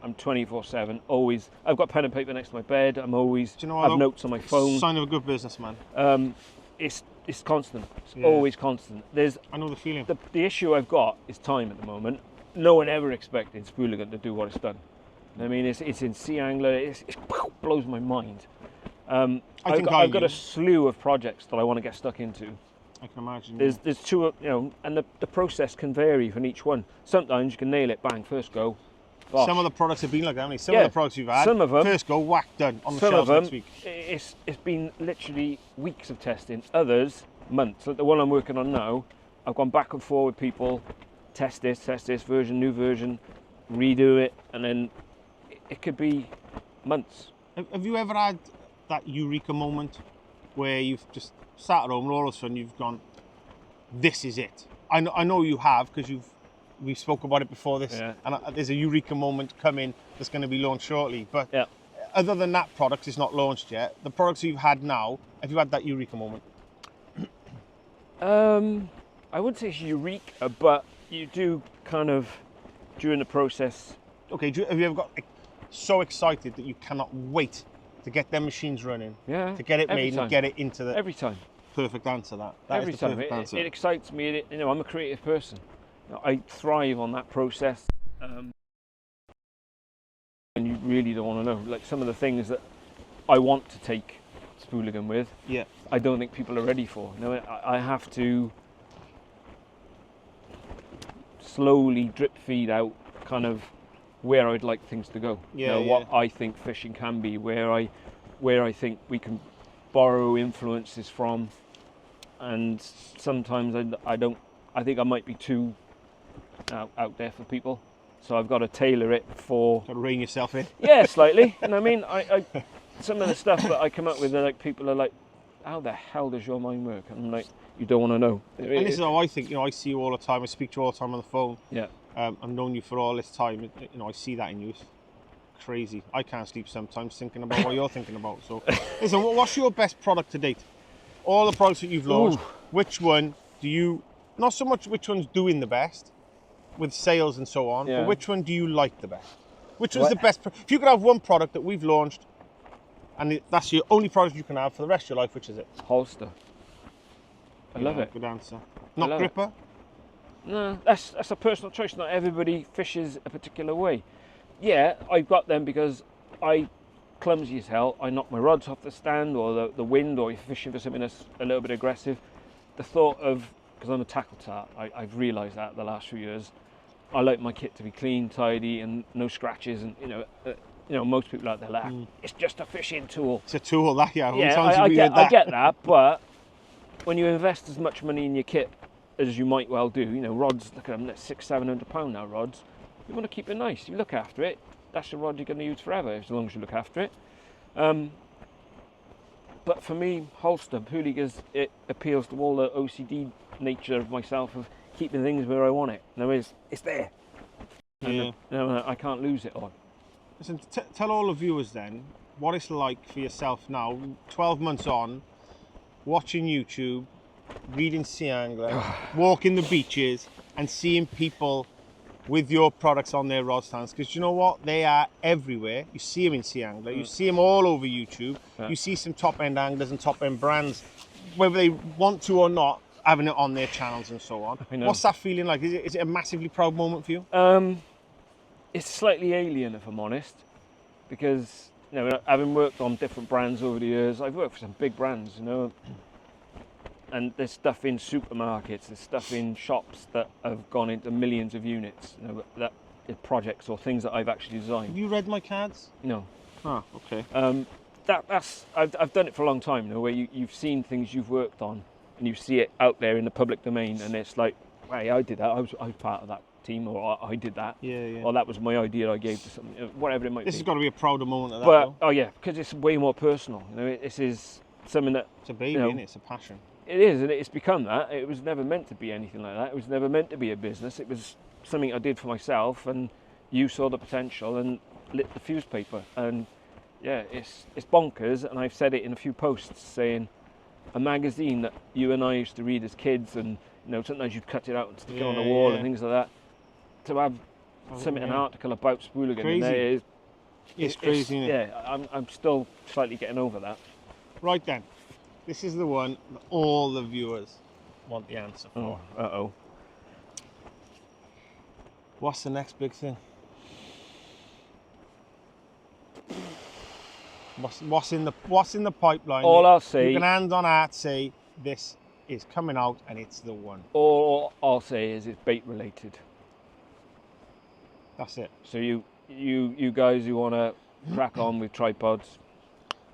I'm 24/7, always. I've got pen and paper next to my bed. I'm always. Have notes on my phone. Sign of a good businessman. It's constant. It's always constant. I know the feeling. The issue I've got is time at the moment. No one ever expected Spooligan to do what it's done. I mean, it's in Sea Angler. It blows my mind. I've got a slew of projects that I want to get stuck into. I can imagine. There's two, and the process can vary from each one. Sometimes you can nail it, bang, first go. Bosh. Some of the products have been like that, haven't they? Some of the products you've had, some of them, first go, whack, done, on the shelves next week. It's been literally weeks of testing. Others, months. Like the one I'm working on now, I've gone back and forth with people, test this version, new version, redo it, and then it could be months. Have you ever had that eureka moment where you've just sat at home and all of a sudden you've gone, this is it? I know you have, because we spoke about it before this, and there's a eureka moment coming that's going to be launched shortly. But other than that product is not launched yet, the products you've had now, have you had that eureka moment? I wouldn't say it's eureka, but you do kind of, during the process. Okay, have you ever got so excited that you cannot wait to get them machines running, to get it made and get it into the... Every time. Perfect answer, that. Every time. It excites me. I'm a creative person. I thrive on that process. And you really don't want to know. Like some of the things that I want to take Spooligan with, I don't think people are ready for. I have to slowly drip feed out kind of where I'd like things to go. What I think fishing can be, where I think we can borrow influences from, and sometimes I think I might be too out there for people, so I've got to tailor it for. Got to rein yourself in. Yeah, slightly. And I mean, I some of the stuff that I come up with, people are like, how the hell does your mind work? And I'm like, you don't want to know. And this is how I think. I see you all the time. I speak to you all the time on the phone. Yeah. I've known you for all this time. I see that in you. crazy. I can't sleep sometimes thinking about what you're thinking about. So, listen, what's your best product to date? All the products that you've launched, which one do you, not so much which one's doing the best with sales and so on, but which one do you like the best? Which one's the best? If you could have one product that we've launched and that's your only product you can have for the rest of your life, which is it? Holster. I love it. Good answer. Not gripper? No, that's a personal choice. Not everybody fishes a particular way. Yeah, I've got them because I clumsy as hell. I knock my rods off the stand, or the wind, or you're fishing for something that's a little bit aggressive. The thought of, because I'm a tackle tart, I've realised that the last few years. I like my kit to be clean, tidy, and no scratches. And you know, most people out there laugh. It's just a fishing tool. It's a tool, that I get that, but when you invest as much money in your kit as you might well do, you know, rods, look at them, they're £600-700 now. Rods, you want to keep it nice. You look after it. That's the rod you're going to use forever, as long as you look after it. But for me, Holster, Spooligan, it appeals to all the OCD nature of myself of keeping things where I want it. No, it's there. And, I can't lose it on. Listen, tell all the viewers then what it's like for yourself now, 12 months on, watching YouTube, reading Sea Angler, walking the beaches, and seeing people with your products on their rod stands, because you know what, they are everywhere. You see them in Sea Angler, you see them all over YouTube, you see some top-end anglers and top-end brands, whether they want to or not, having it on their channels and so on. What's that feeling like? Is it a massively proud moment for you? It's slightly alien, if I'm honest, because, you know, having worked on different brands over the years, I've worked for some big brands, you know, and there's stuff in supermarkets, there's stuff in shops that have gone into millions of units, you know, that projects or things that I've actually designed. Have you read my cards? No. Oh, okay. I've done it for a long time, you know, where you've seen things you've worked on and you see it out there in the public domain, and it's like, hey, I did that, I was part of that team, or I did that, or that was my idea I gave to something, whatever it might be. This has got to be a prouder moment of that, but, though. Oh yeah, because it's way more personal, you know, this is something that... It's a baby, you know, isn't it? It's a passion. It is, and it's become that. It was never meant to be anything like that. It was never meant to be a business. It was something I did for myself, and you saw the potential and lit the fuse paper. And yeah, it's bonkers, and I've said it in a few posts, saying a magazine that you and I used to read as kids, and you know, sometimes you'd cut it out and stick it on the wall and things like that. To have an article about Spooligan in there it's crazy, isn't it? Yeah, I'm still slightly getting over that. Right then. This is the one that all the viewers want the answer for. Oh, uh-oh. What's the next big thing? What's in the pipeline? All I'll say... You can hand on heart say, this is coming out and it's the one. All I'll say is it's bait related. That's it. So you guys who want to crack on with tripods,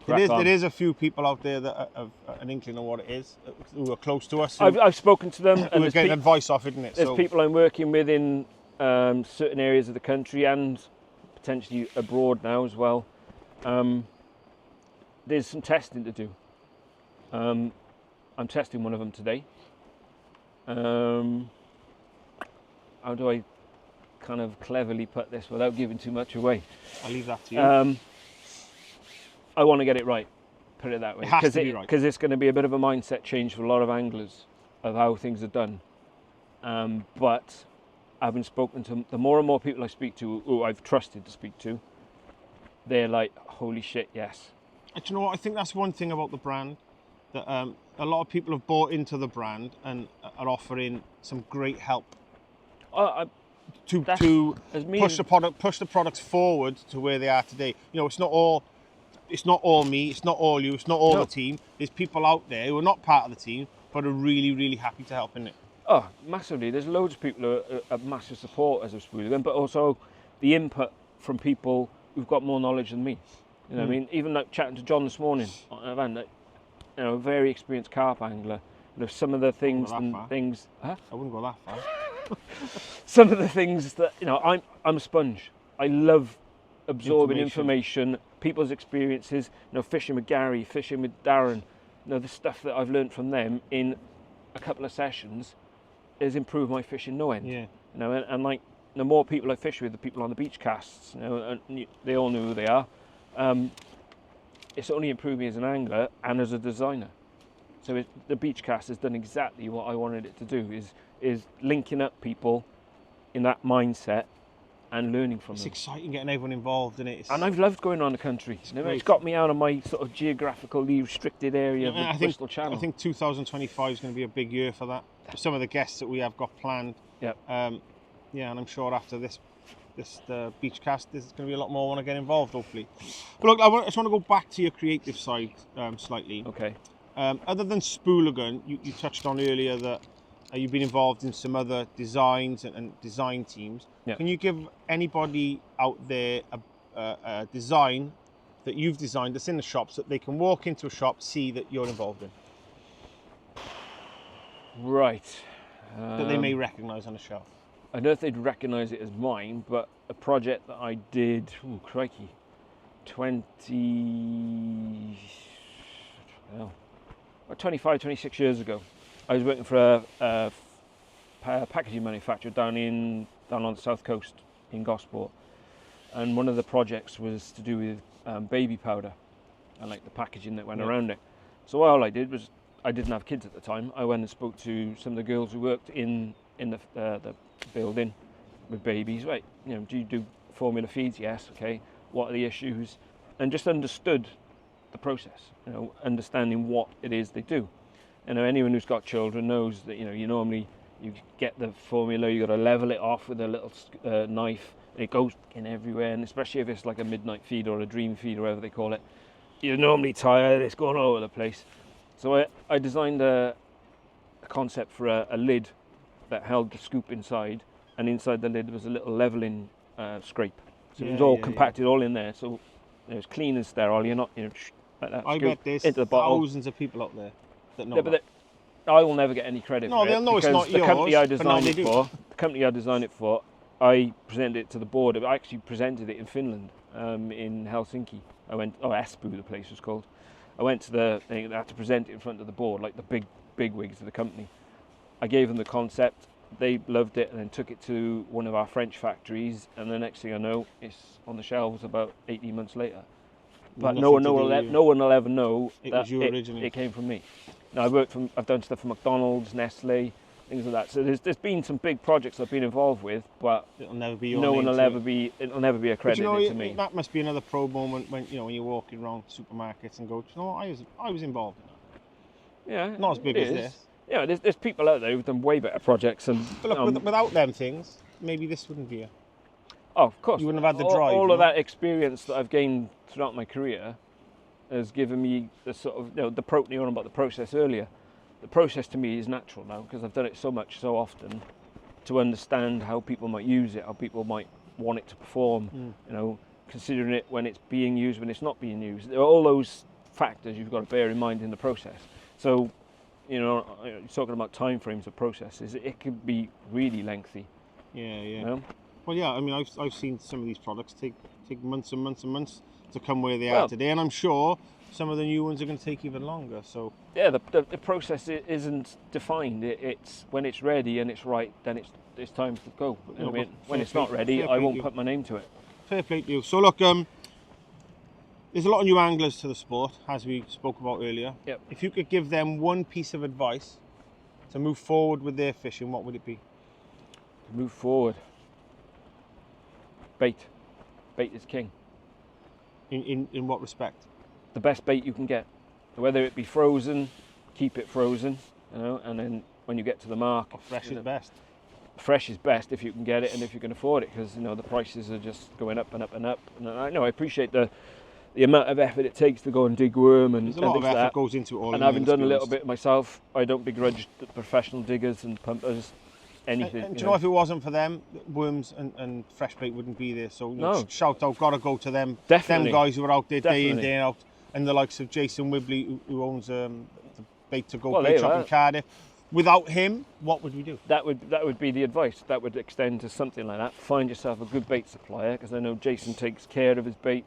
there is a few people out there that have an inkling of what it is, who are close to us. I've spoken to them, and we're getting advice off, isn't it? There's people I'm working with in certain areas of the country and potentially abroad now as well. There's some testing to do. I'm testing one of them today. How do I kind of cleverly put this without giving too much away? I'll leave that to you. I want to get it right, put it that way. It has to be right. Because it's going to be a bit of a mindset change for a lot of anglers of how things are done. But I've been spoken to, the more and more people I speak to, who I've trusted to speak to, they're like, holy shit, yes. And you know what, I think that's one thing about the brand, that a lot of people have bought into the brand and are offering some great help to push the products forward to where they are today. You know, it's not all me, it's not all you, it's not all the team. There's people out there who are not part of the team but are really, really happy to help in it. Oh, massively. There's loads of people who are massive supporters of Spooligan, but also the input from people who've got more knowledge than me. You know what I mean? Even like chatting to John this morning on an event, you know, a very experienced carp angler. You know, some of the things I wouldn't go that far. Some of the things that, you know, I'm a sponge. I love absorbing information, people's experiences, you know, fishing with Gary, fishing with Darren, you know, the stuff that I've learned from them in a couple of sessions has improved my fishing no end. Yeah. You know, and like the more people I fish with, the people on the BeachCasts, and they all know who they are. It's only improved me as an angler and as a designer. So the BeachCast has done exactly what I wanted it to do, is linking up people in that mindset and learning from them. It's exciting getting everyone involved in it. And I've loved going around the country. It's got me out of my sort of geographically restricted area of the Bristol Channel. I think 2025 is going to be a big year for that. For some of the guests that we have got planned. Yep. And I'm sure after this BeachCast, there's going to be a lot more want to get involved, hopefully. But look, I just want to go back to your creative side slightly. Okay. Other than Spooligan, you touched on earlier that you've been involved in some other designs and design teams. Yep. Can you give anybody out there a design that you've designed that's in the shop so that they can walk into a shop, see that you're involved in? Right. That they may recognise on the shelf. I don't know if they'd recognise it as mine, but a project that I did, 25, 26 years ago. I was working for a packaging manufacturer down on the south coast in Gosport, and one of the projects was to do with baby powder and like the packaging that went around it. So all I did was, I didn't have kids at the time. I went and spoke to some of the girls who worked in the building with babies. Right, do you do formula feeds? Yes. Okay. What are the issues? And just understood the process. Understanding what it is they do. Anyone who's got children knows that you get the formula, you got to level it off with a little knife. It goes in everywhere, and especially if it's like a midnight feed or a dream feed or whatever they call it, you're normally tired. It's going all over the place. So I designed a concept for a lid that held the scoop inside, and inside the lid was a little leveling scrape. So it was all compacted all in there. So it was clean and sterile. You're not like that. I bet there's into the thousands of people out there that know that. I will never get any credit for it. No, they'll know it's not the yours. Company I designed it for, the company I designed it for, I presented it to the board. I actually presented it in Finland, in Helsinki. I went, Espoo, the place was called. I went to the thing, I had to present it in front of the board, like the big wigs of the company. I gave them the concept, they loved it, and then took it to one of our French factories, and the next thing I know, it's on the shelves about 18 months later. But no one will ever know that it came from me. Now I've done stuff for McDonald's, Nestle, things like that. So there's been some big projects I've been involved with, but it'll never be it'll never be accredited to me. That must be another proud moment when when you're walking around supermarkets and go, I was involved in that. Yeah, not as big as this. Yeah, there's people out there who've done way better projects, and but look, without them things, maybe this wouldn't be. Oh, of course. You wouldn't have had the drive. All of that experience that I've gained throughout my career has given me the sort of, the protein on about the process earlier. The process to me is natural now because I've done it so much, so often, to understand how people might use it, how people might want it to perform, considering it when it's being used, when it's not being used. There are all those factors you've got to bear in mind in the process. So, talking about time frames of processes, it could be really lengthy. Yeah. Well, yeah, I mean, I've seen some of these products take months and months and months to come where they are today, and I'm sure some of the new ones are going to take even longer. So yeah, the process isn't defined. It's when it's ready and it's right, then it's time to go. When it's not ready, I won't put my name to it. Fair play to you. So look, there's a lot of new anglers to the sport, as we spoke about earlier. Yep. If you could give them one piece of advice to move forward with their fishing, what would it be? To move forward. Bait is king. In what respect? The best bait you can get, whether it be frozen, keep it frozen, and then when you get to the mark, fresh is best. Fresh is best if you can get it and if you can afford it, because the prices are just going up and up and up. And I know I appreciate the amount of effort it takes to go and dig worm and there's a lot of effort goes into it all. And having done a little bit myself, I don't begrudge the professional diggers and pumpers. Anything. And do you know if it wasn't for them, worms and fresh bait wouldn't be there. So shout out, gotta go to them. Definitely. Them guys who are out there day in, day out, and the likes of Jason Wibley, who owns the Bait to Go bait shop in Cardiff. Without him, what would we do? That would be the advice. That would extend to something like that. Find yourself a good bait supplier, because I know Jason takes care of his bait.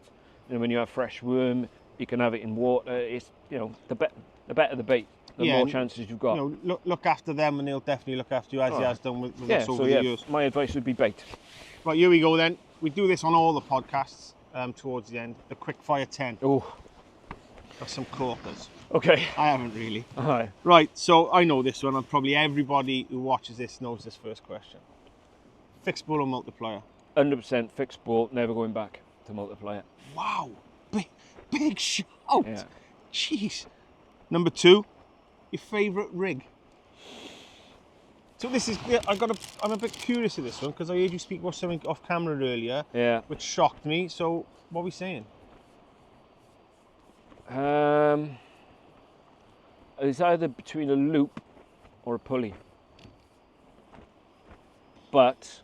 When you have fresh worm, you can have it in water. It's the better the bait, the more chances you've got. Look after them, and they'll definitely look after you, as he has done with us over the years. My advice would be bait. Right, here we go then. We do this on all the podcasts towards the end. The quick fire 10. Oh. Got some corkers. Okay. I haven't really. Alright. Right, so I know this one, and probably everybody who watches this knows this first question. Fixed ball or multiplier? 100% fixed ball, never going back to multiplier. Wow, big shout. Yeah. Jeez. Number 2, your favourite rig. So this is, I'm a bit curious of this one, because I heard you speak about something off camera earlier, which shocked me. So what are we saying? It's either between a loop or a pulley. But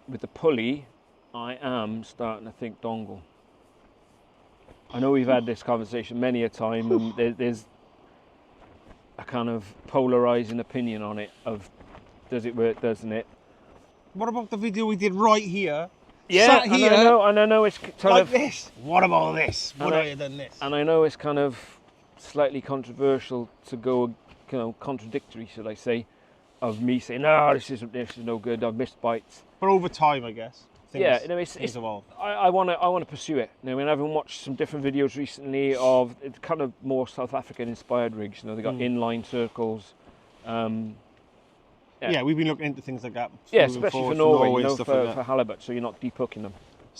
with the pulley, I am starting to think dongle. I know we've had this conversation many a time, and there's a kind of polarising opinion on it of does it work, doesn't it? What about the video we did right here? Yeah, Sat here, and I know it's kind like of this. What about this? Would I have done this? And I know it's kind of slightly controversial to go, contradictory, should I say, of me saying, no, this is no good. I've missed bites. But over time, I guess. Things evolve. I want to pursue it. I've watched some different videos recently of kind of more South African inspired rigs. They got inline circles. Yeah, we've been looking into things like that. Yeah, especially for Norway, for halibut, so you're not deep hooking them.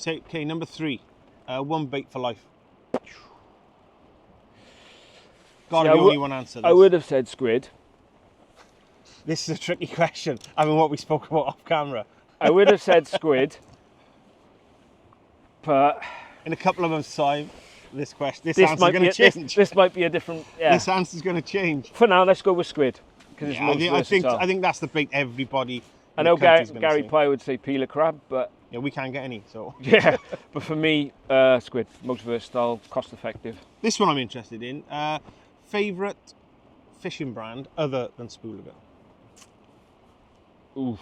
Okay, number 3, one bait for life. Gotta be only one answer. I would have said squid. This is a tricky question. What we spoke about off camera. I would have said squid, but in a couple of months' time, this answer's going to change. This might be a different. Yeah. This answer's going to change. For now, let's go with squid because it's most versatile. I think that's the bait everybody. I know Gary Pye would say peeler crab, but yeah, we can't get any. So yeah, but for me, squid, most versatile, cost effective. This one I'm interested in. Favourite fishing brand other than Spooligan? Oof.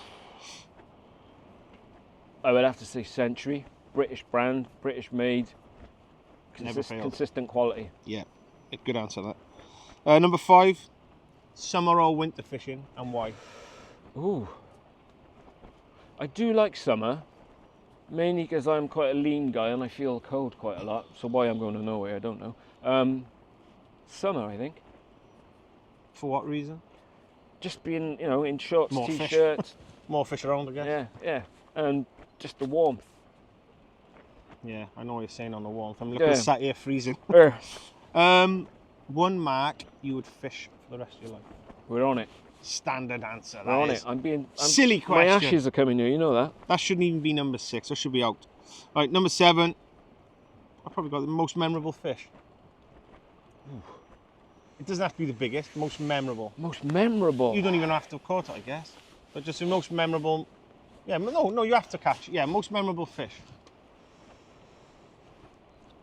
I would have to say Century, British brand, British made, consistent quality. Yeah, good answer that. Number 5, summer or winter fishing, and why? Ooh, I do like summer, mainly because I'm quite a lean guy and I feel cold quite a lot. So why I'm going to Norway, I don't know. Summer, I think. For what reason? Just being, in shorts, more t-shirts. More fish around, I guess. Yeah, and just the warmth. Yeah, I know what you're saying on the warmth. I'm looking sat here freezing. One mark you would fish for the rest of your life. We're on it. Standard answer. We're on it. I'm silly question. My ashes are coming here, you know that. That shouldn't even be number 6. That should be out. Right, number 7. I probably got the most memorable fish. Ooh. It doesn't have to be the biggest. Most memorable. Most memorable. You don't even have to have caught it, I guess. But just the most memorable. Yeah, no, you have to catch it. Yeah, most memorable fish.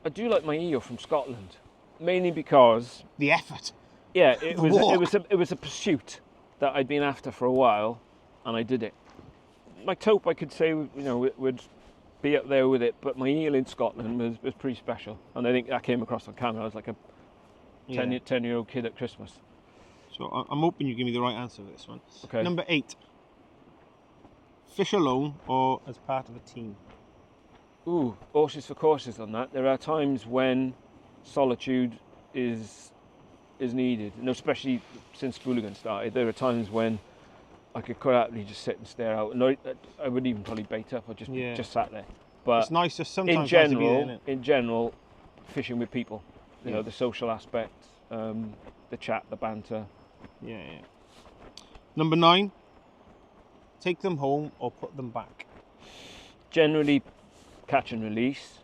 I do like my eel from Scotland, mainly because the effort. Yeah, it was a pursuit that I'd been after for a while, and I did it. My taupe, I could say, would be up there with it, but my eel in Scotland was pretty special, and I think that came across on camera. I was like a 10-year-old kid at Christmas. So I'm hoping you give me the right answer for this one. Okay. Number 8. Fish alone or as part of a team? Ooh, horses for courses on that. There are times when solitude is needed, and especially since Spooligan started, there are times when I could quite happily just sit and stare out, and I wouldn't even probably bait up. I just sat there. But it's nice just sometimes. In general, fishing with people, the social aspect, the chat, the banter. Yeah. Number 9. Take them home or put them back? Generally, catch and release.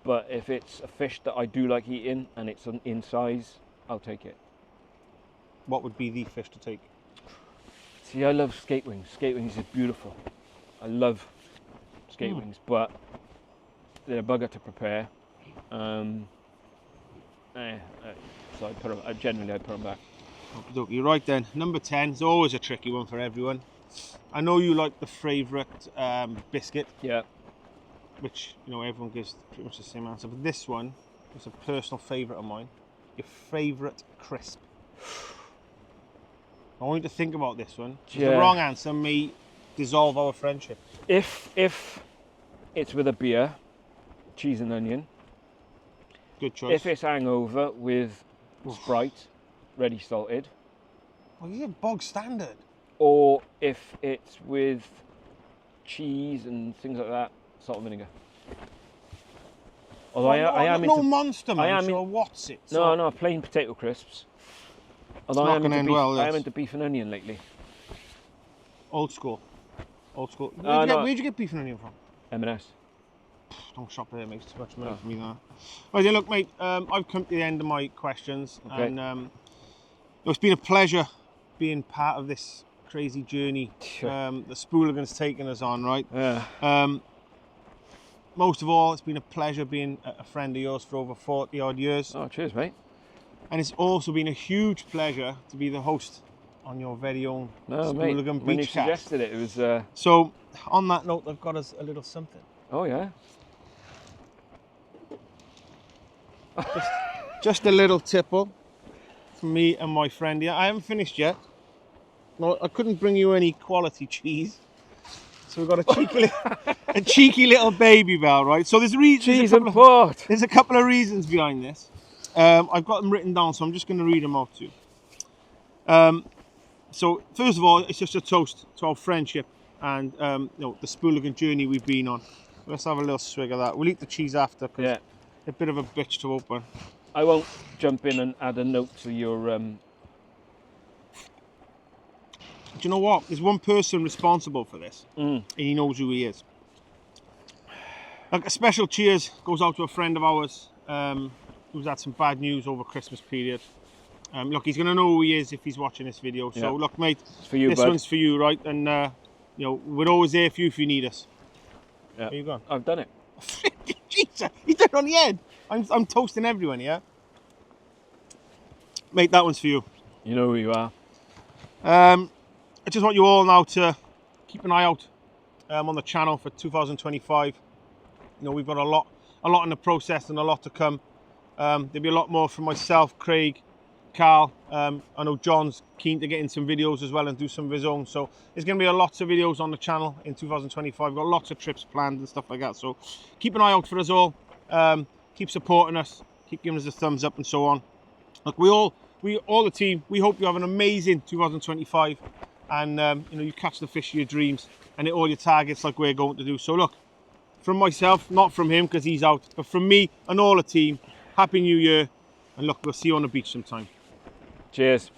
But if it's a fish that I do like eating and it's in size, I'll take it. What would be the fish to take? See, I love skate wings. Skate wings is beautiful. I love skate wings, but they're a bugger to prepare. So I put them back. You're right then. Number 10 is always a tricky one for everyone. I know you like the favourite biscuit. Yeah. Which, everyone gives pretty much the same answer. But this one is a personal favourite of mine. Your favourite crisp. I want you to think about this one. Yeah. The wrong answer may dissolve our friendship. If it's with a beer, cheese and onion. Good choice. If it's hangover with Sprite, ready salted. Well, you're bog standard. Or if it's with cheese and things like that, salt and vinegar. Although I am no into monster, man. I am so what's it? no, plain potato crisps. Although not gonna end well, I am this. into beef and onion lately. Old school. Old school. Where'd you get beef and onion from? M&S. Don't shop there, it makes too much money for me that. Well, yeah, look, mate, I've come to the end of my questions. Okay. And it's been a pleasure being part of this crazy journey the Spooligan's taken us on, right? Yeah. Most of all, it's been a pleasure being a friend of yours for over 40 odd years. Oh, cheers, mate. And it's also been a huge pleasure to be the host on your very own Spooligan BeachCast. When you suggested it, it was... So, on that note, I've got us a little something. Oh, yeah? Just a little tipple from me and my friend here. I haven't finished yet. No, I couldn't bring you any quality cheese. So we've got a cheeky little baby bell, right? So there's a couple of reasons behind this. I've got them written down, so I'm just going to read them out to you. So first of all, it's just a toast to our friendship and the Spooligan journey we've been on. Let's have a little swig of that. We'll eat the cheese after because it's a bit of a bitch to open. I won't jump in and add a note to your... Do you know what? There's one person responsible for this, and he knows who he is. Like, a special cheers goes out to a friend of ours who's had some bad news over Christmas period. Look, he's going to know who he is if he's watching this video. So, look, mate, it's for you, this one's for you, right? And, we're always there for you if you need us. Yeah. There you go. I've done it. Jesus, he's done it on the end. I'm toasting everyone, yeah? Mate, that one's for you. You know who you are. I just want you all now to keep an eye out on the channel for 2025. We've got a lot in the process and a lot to come. There'll be a lot more from myself, Craig, Carl. I know John's keen to get in some videos as well and do some of his own. So there's going to be lots of videos on the channel in 2025. We've got lots of trips planned and stuff like that. So keep an eye out for us all. Keep supporting us. Keep giving us a thumbs up and so on. Look, we all the team, we hope you have an amazing 2025. And you catch the fish of your dreams and hit all your targets like we're going to do. So look, from myself, not from him because he's out, but from me and all the team, Happy New Year. And look, we'll see you on the beach sometime. Cheers.